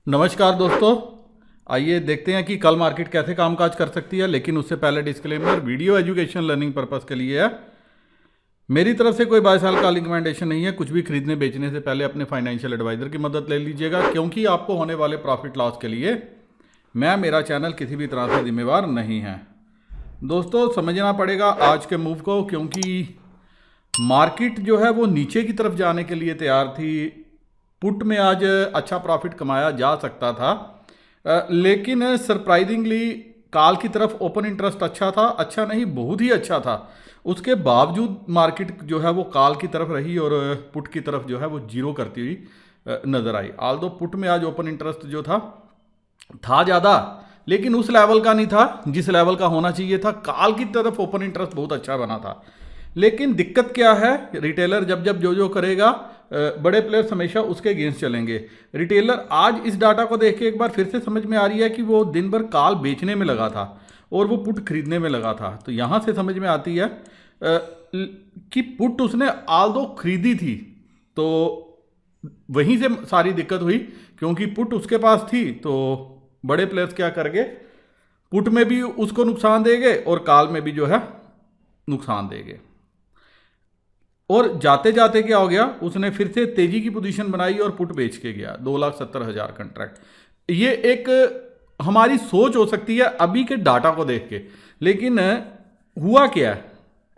नमस्कार दोस्तों। आइए देखते हैं कि कल मार्केट कैसे कामकाज कर सकती है। लेकिन उससे पहले disclaimer, video education learning purpose के लिए है। मेरी तरफ से कोई बाय साल का रिकमेंडेशन नहीं है। कुछ भी खरीदने बेचने से पहले अपने फाइनेंशियल एडवाइजर की मदद ले लीजिएगा, क्योंकि आपको होने वाले प्रॉफिट लॉस के लिए मेरा चैनल किसी भी तरह से जिम्मेवार नहीं है। दोस्तों समझना पड़ेगा आज के मूव को, क्योंकि मार्केट जो है वो नीचे की तरफ जाने के लिए तैयार थी। पुट में आज अच्छा प्रॉफिट कमाया जा सकता था, लेकिन सरप्राइजिंगली कॉल की तरफ ओपन इंटरेस्ट अच्छा था। अच्छा नहीं, बहुत ही अच्छा था। उसके बावजूद मार्केट जो है वो कॉल की तरफ रही और पुट की तरफ जो है वो जीरो करती हुई नज़र आई। आल्दो पुट में आज ओपन इंटरेस्ट जो था ज़्यादा, लेकिन उस लेवल का नहीं था जिस लेवल का होना चाहिए था। कॉल की तरफ ओपन इंटरेस्ट बहुत अच्छा बना था, लेकिन दिक्कत क्या है, रिटेलर जब जब जो करेगा बड़े प्लेयर्स हमेशा उसके अगेंस्ट चलेंगे। रिटेलर आज इस डाटा को देख के एक बार फिर से समझ में आ रही है कि वो दिन भर कॉल बेचने में लगा था और वो पुट खरीदने में लगा था। तो यहाँ से समझ में आती है कि पुट उसने आल्दो खरीदी थी, तो वहीं से सारी दिक्कत हुई, क्योंकि पुट उसके पास थी। तो बड़े प्लेयर्स क्या करेंगे, पुट में भी उसको नुकसान देंगे और कॉल में भी जो है नुकसान देंगे। और जाते जाते क्या हो गया, उसने फिर से तेजी की पोजीशन बनाई और पुट बेच के गया 2,70,000 कंट्रैक्ट। ये एक हमारी सोच हो सकती है अभी के डाटा को देख के, लेकिन हुआ क्या है,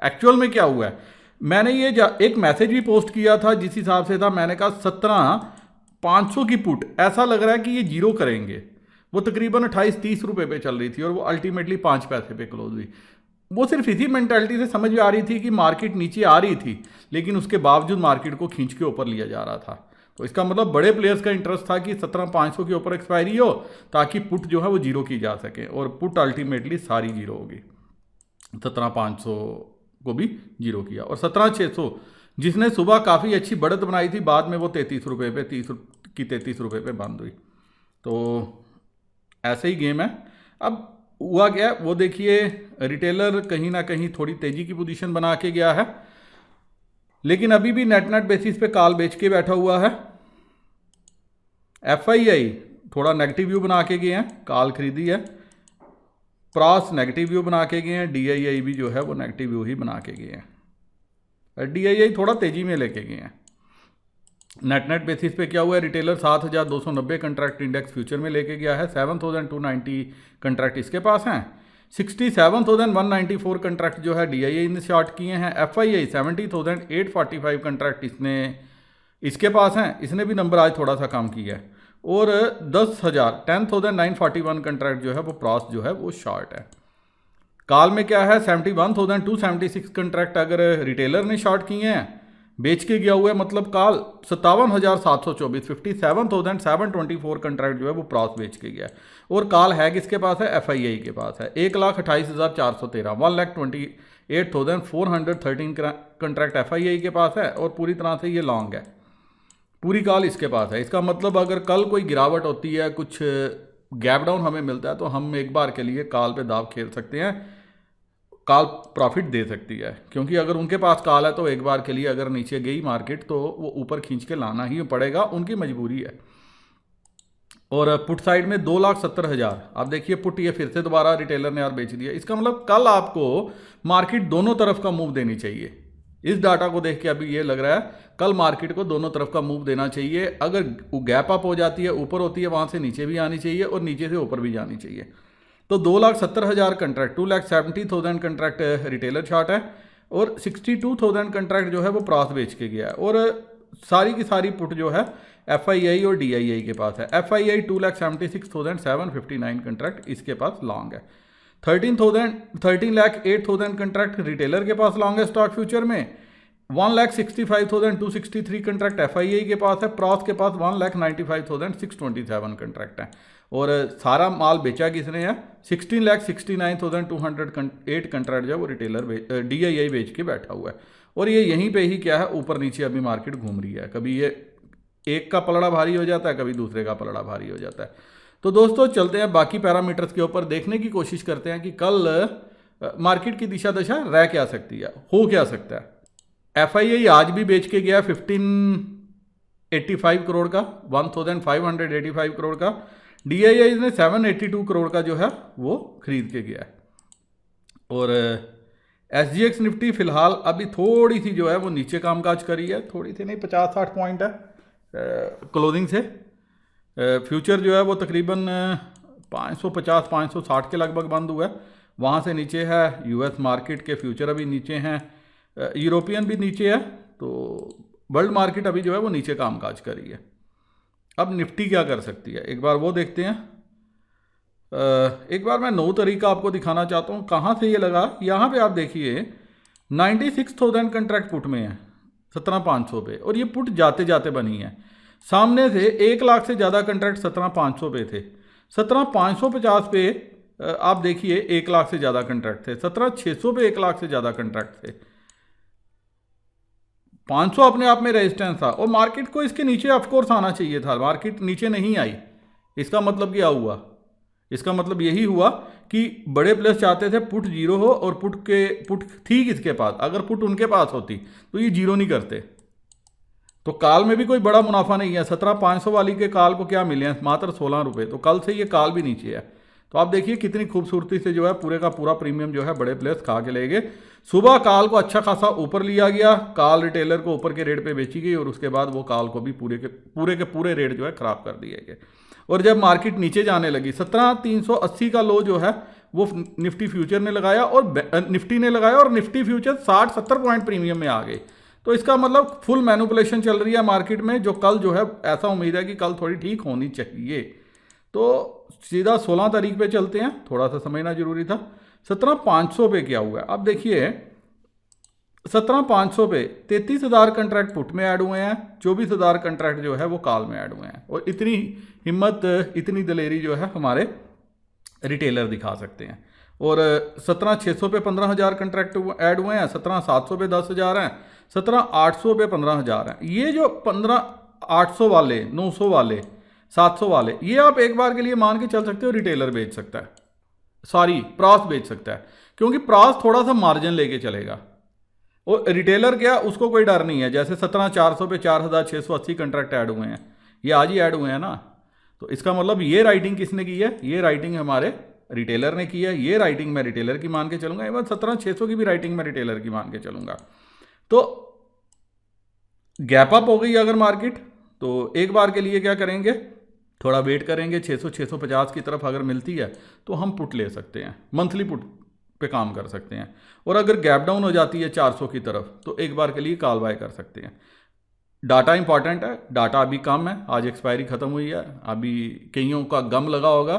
एक्चुअल में क्या हुआ है। मैंने ये एक मैसेज भी पोस्ट किया था जिस हिसाब से था। मैंने कहा 17,500 की पुट ऐसा लग रहा है कि ये जीरो करेंगे। वो तकरीबन 28-30 रुपये पे चल रही थी और वो अल्टीमेटली 5 पैसे पे क्लोज हुई। वो सिर्फ इसी मेंटालिटी से समझ में आ रही थी कि मार्केट नीचे आ रही थी, लेकिन उसके बावजूद मार्केट को खींच के ऊपर लिया जा रहा था। तो इसका मतलब बड़े प्लेयर्स का इंटरेस्ट था कि 17,500 के ऊपर एक्सपायरी हो, ताकि पुट जो है वो जीरो की जा सके, और पुट अल्टीमेटली सारी जीरो होगी। 17,500 को भी जीरो किया और 17,600 जिसने सुबह काफ़ी अच्छी बढ़त बनाई थी, बाद में वो 33 रुपये पे 33 रुपये पे बंद हुई। तो ऐसे ही गेम है। अब हुआ क्या, वो देखिए रिटेलर कहीं ना कहीं थोड़ी तेजी की पोजीशन बना के गया है, लेकिन अभी भी नेट बेसिस पे कॉल बेच के बैठा हुआ है। एफआईआई थोड़ा नेगेटिव व्यू बना के गए हैं, कॉल खरीदी है। प्रॉस नेगेटिव व्यू बना के गए हैं। डीआईआई भी जो है वो नेगेटिव व्यू ही बना के गए हैं। डीआईआई थोड़ा तेजी में लेके गए हैं। नेट बेसिस पे क्या हुआ है, रिटेलर 7,290 कंट्रैक्ट इंडेक्स फ्यूचर में लेके गया है। 7,290 कंट्रैक्ट इसके पास हैं। 67,194 कंट्रैक्ट जो है डीआईआई ने शॉर्ट किए हैं। एफआईआई 70,845 कंट्रैक्ट इसके पास हैं। इसने भी नंबर आज थोड़ा सा कम किया है। और 10,941 कंट्रैक्ट जो है वो प्रॉस जो है वो शॉर्ट है। कॉल में क्या है, 71,276 कंट्रैक्ट अगर रिटेलर ने शॉर्ट किए हैं, बेच के गया हुआ है, मतलब कॉल 57,724 57,724 कंट्रैक्ट जो है वो प्रॉस बेच के गया है। और कॉल है किसके पास है, एफआईआई के पास है। 1,28,413 1,28,413 कंट्रैक्ट एफआईआई के पास है और पूरी तरह से ये लॉन्ग है। पूरी कॉल इसके पास है। इसका मतलब अगर कल कोई गिरावट होती है, कुछ गैप डाउन हमें मिलता है, तो हम एक बार के लिए कॉल पे दाव खेल सकते हैं। कॉल प्रॉफिट दे सकती है, क्योंकि अगर उनके पास कॉल है तो एक बार के लिए अगर नीचे गई मार्केट तो वो ऊपर खींच के लाना ही पड़ेगा, उनकी मजबूरी है। और पुट साइड में 2,70,000 आप देखिए पुट, ये फिर से दोबारा रिटेलर ने यार बेच दिया। इसका मतलब कल आपको मार्केट दोनों तरफ का मूव देनी चाहिए। इस डाटा को देख के अभी ये लग रहा है कल मार्केट को दोनों तरफ का मूव देना चाहिए। अगर गैप अप हो जाती है, ऊपर होती है, वहाँ से नीचे भी आनी चाहिए और नीचे से ऊपर भी जानी चाहिए। तो 2,70,000 कंट्रैक्ट, 2,70,000 कंट्रैक्ट रिटेलर शॉर्ट है और 62,000 कंट्रैक्ट जो है वो प्रॉस बेच के गया है। और सारी की सारी पुट जो है एफआईआई और डीआईआई के पास है। एफआईआई 2,76,759 कंट्रैक्ट इसके पास लॉन्ग है। 13,08,000 कंट्रैक्ट रिटेलर के पास लॉन्ग है स्टॉक फ्यूचर में। 1,65,263 कंट्रैक्ट एफआईआई के पास है। प्रॉस के पास 1,95,627 कंट्रैक्ट है। और सारा माल बेचा किसने है, 16,69,208 कंट्रैक्ट जो है वो रिटेलर डीआईआई बेच के बैठा हुआ है। और ये यहीं पे ही क्या है, ऊपर नीचे अभी मार्केट घूम रही है। कभी ये एक का पलड़ा भारी हो जाता है, कभी दूसरे का पलड़ा भारी हो जाता है। तो दोस्तों चलते हैं बाकी पैरामीटर्स के ऊपर, देखने की कोशिश करते हैं कि कल मार्केट की दिशा दशा रह क्या सकती है, हो क्या सकता है। एफआईआई आज भी बेच के गया 15 85 करोड़ का, 1585 करोड़ का। DII ने 782 करोड़ का जो है वो खरीद के गया है। और SGX निफ्टी फिलहाल अभी थोड़ी सी जो है वो नीचे कामकाज करी है, थोड़ी सी नहीं, 50-60 पॉइंट है क्लोजिंग से। फ्यूचर जो है वो तकरीबन 550-560 के लगभग बंद हुआ है, वहाँ से नीचे है। US मार्केट के फ्यूचर अभी नीचे हैं, यूरोपियन भी नीचे है, तो वर्ल्ड मार्केट अभी जो है वो नीचे कामकाज कर रही है। अब निफ्टी क्या कर सकती है, एक बार वो देखते हैं। एक बार मैं नौ तरीका आपको दिखाना चाहता हूँ, कहाँ से ये लगा। यहाँ पे आप देखिए 96,000 कंट्रैक्ट पुट में है 17,500 पे, और ये पुट जाते जाते बनी है। सामने से 1 लाख से ज़्यादा कंट्रैक्ट 17,500 पे थे। 17,550 पे आप देखिए 1 लाख से ज़्यादा कंट्रैक्ट थे। 17,600 पे 1 लाख से ज़्यादा कंट्रैक्ट थे। 500 अपने आप में रेजिस्टेंस था, और मार्केट को इसके नीचे ऑफकोर्स आना चाहिए था। मार्केट नीचे नहीं आई, इसका मतलब क्या हुआ? इसका मतलब यही हुआ कि बड़े प्लेयर्स चाहते थे पुट जीरो हो, और पुट थी किसके पास? अगर पुट उनके पास होती तो ये जीरो नहीं करते। तो काल में भी कोई बड़ा मुनाफा नहीं है। 17,500 वाली के काल को क्या मिले हैं? मात्र 16 रुपये। तो कल से ये काल भी नीचे है। तो आप देखिए कितनी खूबसूरती से जो है पूरे का पूरा प्रीमियम जो है बड़े प्लेयर्स खा के ले गए। सुबह काल को अच्छा खासा ऊपर लिया गया, काल रिटेलर को ऊपर के रेट पे बेची गई, और उसके बाद वो काल को भी पूरे के पूरे रेट जो है खराब कर दिए गए। और जब मार्केट नीचे जाने लगी, 17,380 का लो जो है वो निफ्टी फ्यूचर ने लगाया, और निफ्टी ने लगाया, और निफ्टी फ्यूचर 60-70 पॉइंट प्रीमियम में आ गए। तो इसका मतलब फुल मैनिपुलेशन चल रही है मार्केट में, जो कल जो है ऐसा उम्मीद है कि कल थोड़ी ठीक होनी चाहिए। तो सीधा 16 तारीख पे चलते हैं, थोड़ा सा समझना जरूरी था। 17,500 पे क्या हुआ है? अब देखिए 17,500 पे 33,000 कंट्रैक्ट पुट में ऐड हुए हैं, 24,000 कंट्रैक्ट जो है वो कॉल में ऐड हुए हैं। और इतनी हिम्मत, इतनी दलेरी जो है हमारे रिटेलर दिखा सकते हैं। और 17,600 पे 15,000 कंट्रैक्ट ऐड हुए हैं, 17,700 पे 10,000 हैं, 17,800 पे 15,000 हैं। ये जो 15,800 वाले, 900 वाले, 700 वाले, ये आप एक बार के लिए मान के चल सकते हो रिटेलर बेच सकता है, सॉरी प्रास बेच सकता है, क्योंकि प्रास थोड़ा सा मार्जिन लेके चलेगा। और रिटेलर क्या, उसको कोई डर नहीं है। जैसे 17,400 पे 4,680 कंट्रैक्ट ऐड हुए हैं, ये आज ही ऐड हुए हैं ना। तो इसका मतलब ये राइटिंग किसने की है? ये राइटिंग हमारे रिटेलर ने की है। ये राइटिंग मैं रिटेलर की मान के चलूंगा। इवन 17,600 की भी राइटिंग मैं रिटेलर की मान के चलूंगा। तो गैप अप हो गई अगर मार्केट, तो एक बार के लिए क्या करेंगे, थोड़ा वेट करेंगे। 600-650 की तरफ अगर मिलती है तो हम पुट ले सकते हैं, मंथली पुट पे काम कर सकते हैं। और अगर गैप डाउन हो जाती है 400 की तरफ, तो एक बार के लिए कॉल बाय कर सकते हैं। डाटा इंपॉर्टेंट है, डाटा अभी कम है, आज एक्सपायरी ख़त्म हुई है। अभी कईयों का गम लगा होगा,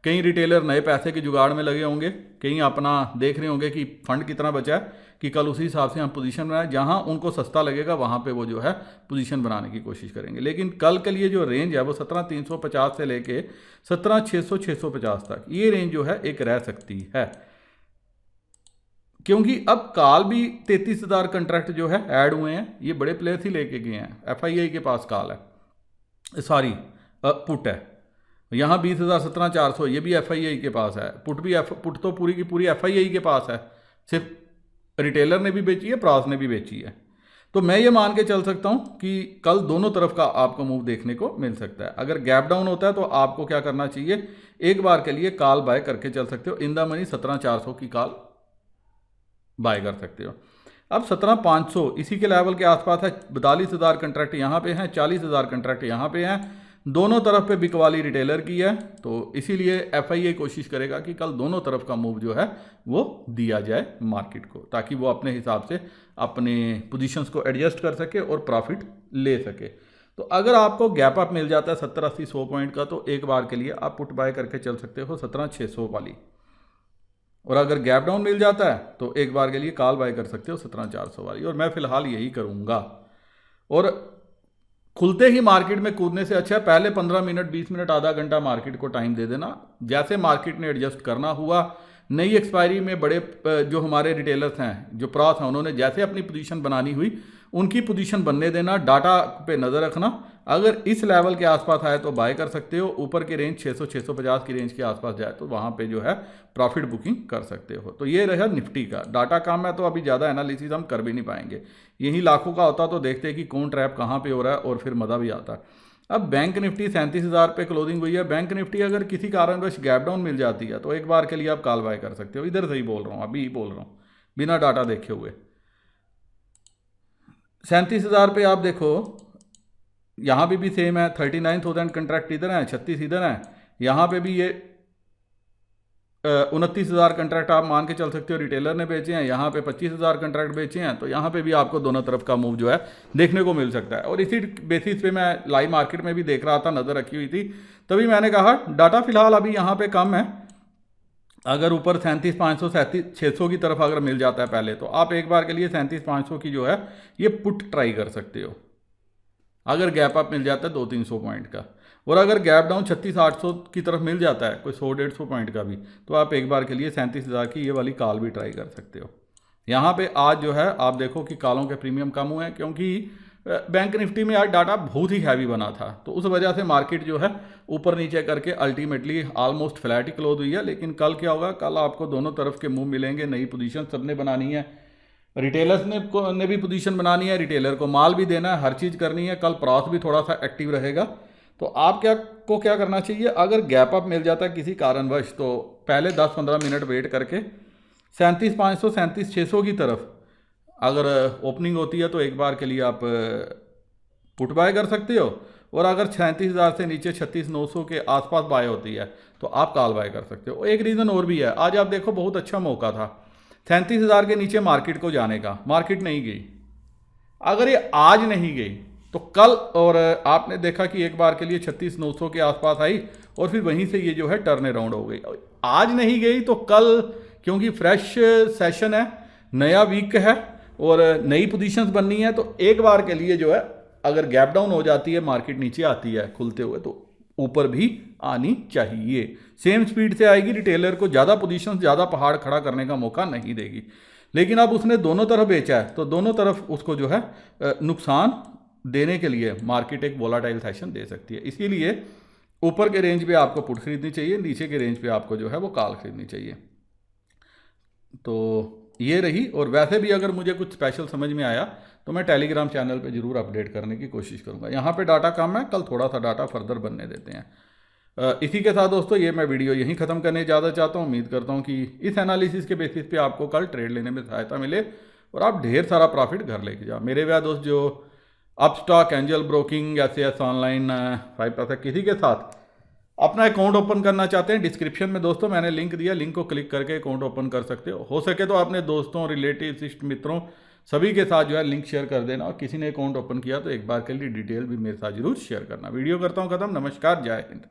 कई रिटेलर नए पैसे के जुगाड़ में लगे होंगे, कई अपना देख रहे होंगे कि फंड कितना बचा है, कि कल उसी हिसाब से हम पोजीशन बनाएं। जहां उनको सस्ता लगेगा वहां पे वो जो है पोजीशन बनाने की कोशिश करेंगे। लेकिन कल के लिए जो रेंज है वो 17,350 से लेके 17,600-650 तक, ये रेंज जो है एक रह सकती है। क्योंकि अब काल भी 33,000 कंट्रैक्ट जो है ऐड हुए हैं, ये बड़े प्लेयर्स ही लेके गए हैं। FII के पास काल है, सॉरी पुट है। यहाँ 20,000 17,400 ये भी FII के पास है। पुट तो पूरी की पूरी FII के पास है, सिर्फ रिटेलर ने भी बेची है, प्रास ने भी बेची है। तो मैं ये मान के चल सकता हूँ कि कल दोनों तरफ का आपको मूव देखने को मिल सकता है। अगर गैप डाउन होता है तो आपको क्या करना चाहिए, एक बार के लिए कॉल बाय करके चल सकते हो। इन द मनी 17,400 की कॉल बाय कर सकते हो। अब 17,500 इसी के लेवल के आसपास है। 42,000 कंट्रैक्ट यहाँ पे हैं, 40,000 कंट्रैक्ट यहाँ पे हैं। दोनों तरफ पे बिकवाली रिटेलर की है, तो इसीलिए FII कोशिश करेगा कि कल दोनों तरफ का मूव जो है वो दिया जाए मार्केट को, ताकि वो अपने हिसाब से अपने पोजीशंस को एडजस्ट कर सके और प्रॉफिट ले सके। तो अगर आपको गैप अप मिल जाता है 70, 80, 100 पॉइंट का, तो एक बार के लिए आप पुट बाय करके चल सकते हो 17,600 वाली। और अगर गैप डाउन मिल जाता है तो एक बार के लिए कॉल बाय कर सकते हो 17,400 वाली। और मैं फिलहाल यही करूँगा। और खुलते ही मार्केट में कूदने से अच्छा है पहले 15 मिनट, 20 मिनट, आधा घंटा मार्केट को टाइम दे देना। जैसे मार्केट ने एडजस्ट करना हुआ, नई एक्सपायरी में बड़े जो हमारे रिटेलर्स हैं, जो प्रास हैं, उन्होंने जैसे अपनी पोजीशन बनानी हुई, उनकी पोजीशन बनने देना, डाटा पे नज़र रखना। अगर इस लेवल के आसपास आए तो बाय कर सकते हो, ऊपर की रेंज 600-650 की रेंज के आसपास जाए तो वहाँ पे जो है प्रॉफिट बुकिंग कर सकते हो। तो ये रहा निफ्टी का। डाटा कम है तो अभी ज़्यादा एनालिसिस हम कर भी नहीं पाएंगे, यही लाखों का होता तो देखते कि कौन ट्रैप कहाँ पे हो रहा है और फिर मज़ा भी आता। अब बैंक निफ्टी 37,000 पे क्लोजिंग हुई है। बैंक निफ्टी अगर किसी कारणवश गैप डाउन मिल जाती है तो एक बार के लिए आप कॉल बाय कर सकते हो। इधर से ही बोल रहा हूँ, अभी ही बोल रहा हूँ बिना डाटा देखे हुए। 37,000 पे आप देखो, यहाँ पे भी सेम है, 39,000 कंट्रैक्ट इधर है, 36 इधर है। यहाँ पे भी ये 29,000 कंट्रैक्ट आप मान के चल सकते हो रिटेलर ने बेचे हैं। यहाँ पे 25,000 कंट्रैक्ट बेचे हैं। तो यहाँ पे भी आपको दोनों तरफ का मूव जो है देखने को मिल सकता है। और इसी बेसिस पे मैं लाइव मार्केट में भी देख रहा था, नज़र रखी हुई थी, तभी मैंने कहा डाटा फिलहाल अभी यहाँ पे कम है। अगर ऊपर 37,500 37,600 की तरफ अगर मिल जाता है पहले, तो आप एक बार के लिए 37,500 की जो है ये पुट ट्राई कर सकते हो अगर गैप अप मिल जाता है 200-300 पॉइंट का। और अगर गैप डाउन 36,800 की तरफ मिल जाता है कोई 100-150 पॉइंट का भी, तो आप एक बार के लिए 37,000 की ये वाली कॉल भी ट्राई कर सकते हो। यहाँ पे आज जो है आप देखो कि कॉलों के प्रीमियम कम हुए हैं, क्योंकि बैंक निफ्टी में आज डाटा बहुत ही हैवी बना था, तो उस वजह से मार्केट जो है ऊपर नीचे करके अल्टीमेटली ऑलमोस्ट फ्लैट ही क्लोज हुई है। लेकिन कल क्या होगा, कल आपको दोनों तरफ के मूव मिलेंगे। नई पोजीशन सबने बनानी है, रिटेलर्स ने भी पोजीशन बनानी है, रिटेलर को माल भी देना है, हर चीज़ करनी है। कल प्रॉस भी थोड़ा सा एक्टिव रहेगा। तो आप क्या करना चाहिए, अगर गैप अप मिल जाता है किसी कारणवश, तो पहले 10-15 मिनट वेट करके 37,500 37,600 की तरफ अगर ओपनिंग होती है तो एक बार के लिए आप पुट बाय कर सकते हो। और अगर 37,000 से नीचे 36,900 के आसपास बाय होती है तो आप कॉल बाय कर सकते हो। एक रीज़न और भी है, आज आप देखो बहुत अच्छा मौका था 37,000 के नीचे मार्केट को जाने का, मार्केट नहीं गई। अगर ये आज नहीं गई तो कल, और आपने देखा कि एक बार के लिए 36,900 के आसपास आई और फिर वहीं से ये जो है टर्न अराउंड हो गई। आज नहीं गई तो कल, क्योंकि फ्रेश सेशन है, नया वीक है और नई पोजीशंस बननी है, तो एक बार के लिए जो है अगर गैप डाउन हो जाती है, मार्केट नीचे आती है खुलते हुए, तो ऊपर भी आनी चाहिए। सेम स्पीड से आएगी, रिटेलर को ज़्यादा पोजीशंस, ज़्यादा पहाड़ खड़ा करने का मौका नहीं देगी। लेकिन अब उसने दोनों तरफ बेचा है तो दोनों तरफ उसको जो है नुकसान देने के लिए मार्केट एक वोलाटाइल सेशन दे सकती है। इसीलिए ऊपर के रेंज पे आपको पुट खरीदनी चाहिए, नीचे के रेंज पे आपको जो है वो कॉल खरीदनी चाहिए। तो ये रही। और वैसे भी अगर मुझे कुछ स्पेशल समझ में आया तो मैं टेलीग्राम चैनल पे ज़रूर अपडेट करने की कोशिश करूँगा। यहाँ पे डाटा कम है, कल थोड़ा सा डाटा फर्दर बनने देते हैं। इसी के साथ दोस्तों ये मैं वीडियो यहीं ख़त्म करने ज़्यादा चाहता हूँ। उम्मीद करता हूँ कि इस एनालिसिस के बेसिस पे आपको कल ट्रेड लेने में सहायता मिले और आप ढेर सारा प्रॉफिट घर लेके जाओ। मेरे वह दोस्त जो Upstox, angel broking, SAS online, 5 पैसा किसी के साथ अपना अकाउंट ओपन करना चाहते हैं, डिस्क्रिप्शन में दोस्तों मैंने लिंक दिया, लिंक को क्लिक करके अकाउंट ओपन कर सकते हो सके तो अपने दोस्तों, रिलेटिव, इष्ट मित्रों सभी के साथ जो है लिंक शेयर कर देना। और किसी ने अकाउंट ओपन किया तो एक बार के लिए डिटेल भी मेरे साथ जरूर शेयर करना। वीडियो करता हूँ खत्म। नमस्कार, जय हिंद।